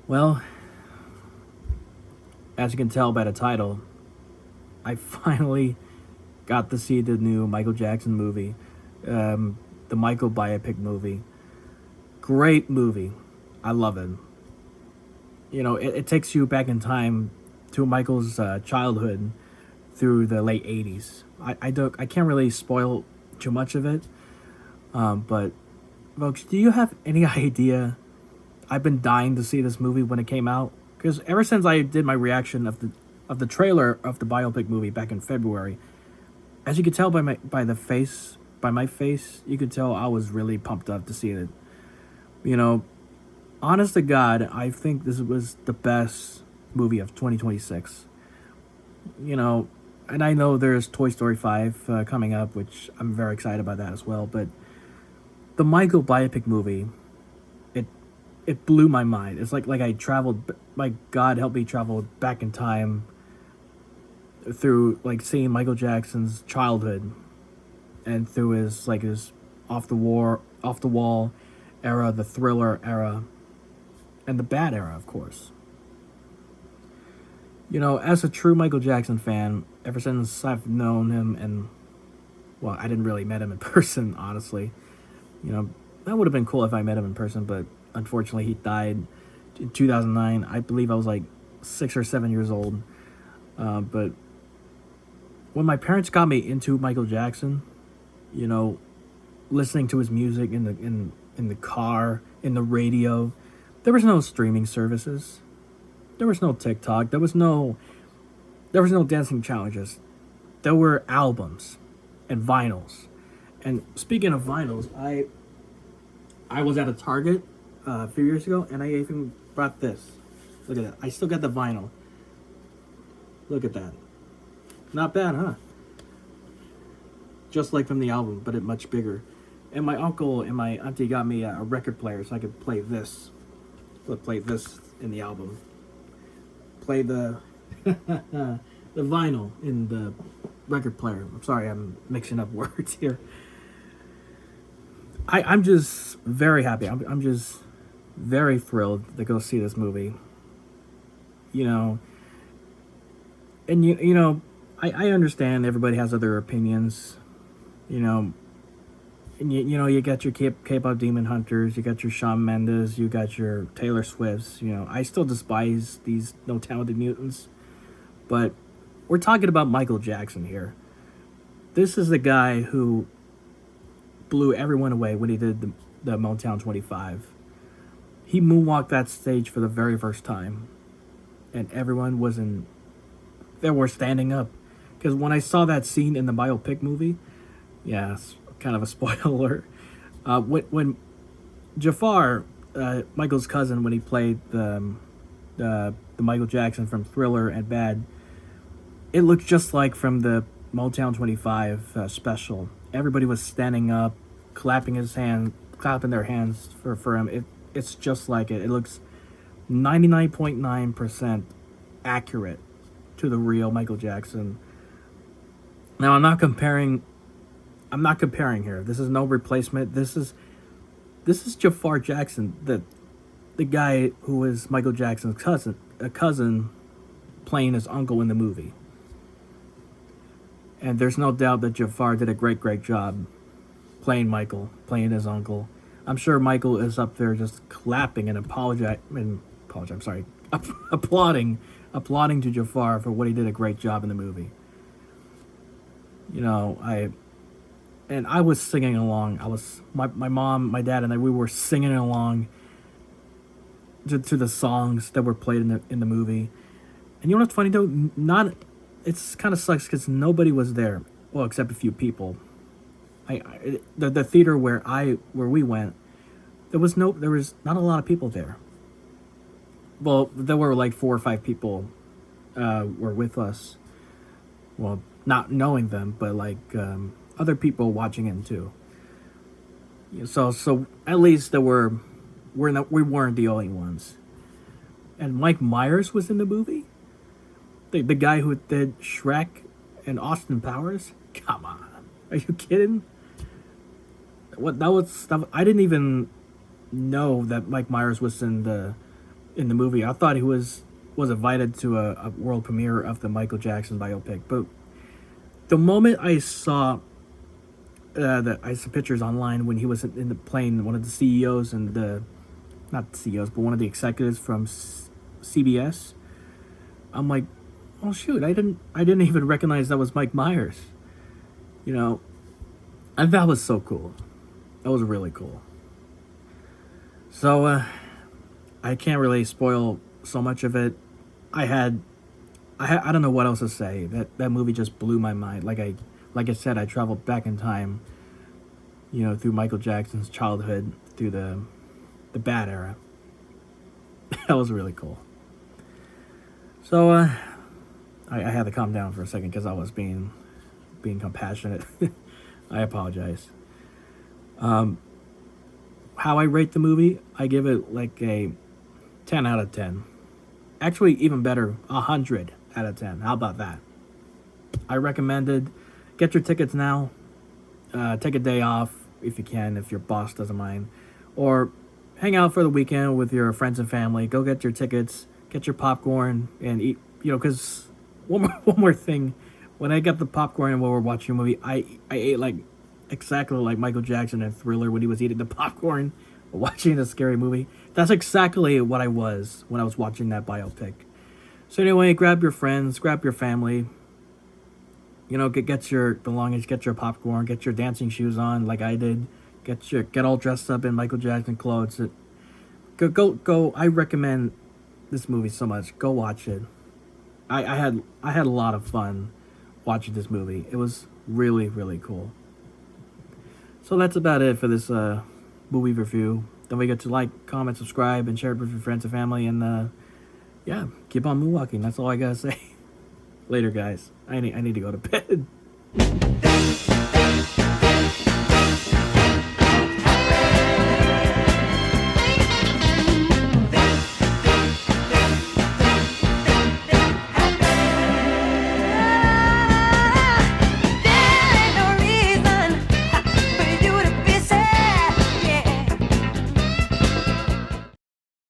Well, as you can tell by the title, I finally got to see the new Michael Jackson movie, the Michael biopic movie. Great movie. I love it. It takes you back in time to Michael's childhood through the late '80s. I can't really spoil too much of it, but folks, do you have any idea? I've been dying to see this movie when it came out because ever since I did my reaction of the trailer of the biopic movie back in February, as you could tell by my face, you could tell I was really pumped up to see it. You know, honest to God, I think this was the best movie of 2026. You know, and I know there's Toy Story 5 coming up, which I'm very excited about that as well. But the Michael biopic movie, it it blew my mind. It's like I traveled. My God, help me travel back in time through like seeing Michael Jackson's childhood and through his off the wall era, the Thriller era, and the Bad era, of course. As a true Michael Jackson fan, ever since I've known him, and well, I didn't really met him in person, honestly. That would have been cool if I met him in person, but unfortunately, he died in 2009. I believe I was like 6 or 7 years old. But when my parents got me into Michael Jackson, you know, listening to his music in the car, in the radio, there was no streaming services. There was no TikTok. There was no dancing challenges. There were albums and vinyls. And speaking of vinyls, I was at a Target a few years ago, and I even brought this. Look at that. I still got the vinyl. Look at that. Not bad, huh? Just like from the album, but it much bigger. And my uncle and my auntie got me a record player so I could play this. Play this in the album. Play the the vinyl in the record player. I'm sorry, I'm mixing up words here. I'm just very happy. I'm just very thrilled to go see this movie. You know, and I understand everybody has other opinions. You know, and you got your K-pop demon hunters, you got your Shawn Mendes, you got your Taylor Swifts. I still despise these no talented mutants, but we're talking about Michael Jackson here. This is the guy who blew everyone away when he did the Motown 25. He moonwalked that stage for the very first time, and everyone was in. They were standing up, because when I saw that scene in the biopic movie, yeah, it's kind of a spoiler. When Jafar, Michael's cousin, when he played the Michael Jackson from Thriller and Bad, it looked just like from the Motown 25 special. Everybody was standing up, clapping their hands for him. It's just like it. It looks 99.9% accurate to the real Michael Jackson. Now I'm not comparing here. This is no replacement. This is Jafar Jackson, the guy who was Michael Jackson's cousin playing his uncle in the movie. And there's no doubt that Jafar did a great job playing Michael, playing his uncle. I'm sure Michael is up there just clapping and applauding to Jafar for what he did a great job in the movie. I was singing along. My mom, my dad, and we were singing along to the songs that were played in the movie. And you know what's funny though? It's kind of sucks because nobody was there, well, except a few people. The theater where we went, there was not a lot of people there. Well, there were like 4 or 5 people were with us. Well, not knowing them, but like other people watching it too. So at least we weren't the only ones. And Mike Myers was in the movie. The guy who did Shrek and Austin Powers. Come on, are you kidding? What that was stuff I didn't even know that Mike Myers was in in the movie. I thought he was invited to a world premiere of the Michael Jackson biopic, but the moment I saw I saw pictures online when he was in the plane, one of the CEOs and the not the CEOs, but one of the executives from CBS. I'm like, oh shoot, I didn't even recognize that was Mike Myers. You know, and that was so cool. That was really cool. So I can't really spoil so much of it. I don't know what else to say. That movie just blew my mind. Like I said, I traveled back in time, through Michael Jackson's childhood, through the bad era. That was really cool. So I had to calm down for a second because I was being compassionate. I apologize. How I rate the movie, I give it like a 10 out of 10. Actually, even better, 100 out of 10. How about that? I recommend it. Get your tickets now. Take a day off if you can, if your boss doesn't mind. Or hang out for the weekend with your friends and family. Go get your tickets, get your popcorn, and eat. Because one more thing. When I got the popcorn and while we're watching a movie, I ate like exactly like Michael Jackson in Thriller when he was eating the popcorn watching a scary movie. That's exactly what I was when I was watching that biopic. So anyway, grab your friends, grab your family. Get your belongings, get your popcorn, get your dancing shoes on like I did. Get all dressed up in Michael Jackson clothes. Go. I recommend this movie so much. Go watch it. I had a lot of fun watching this movie. It was really, really cool. So that's about it for this movie review. Don't forget to like, comment, subscribe, and share it with your friends and family. And keep on moonwalking. That's all I gotta say. Later, guys. I need to go to bed.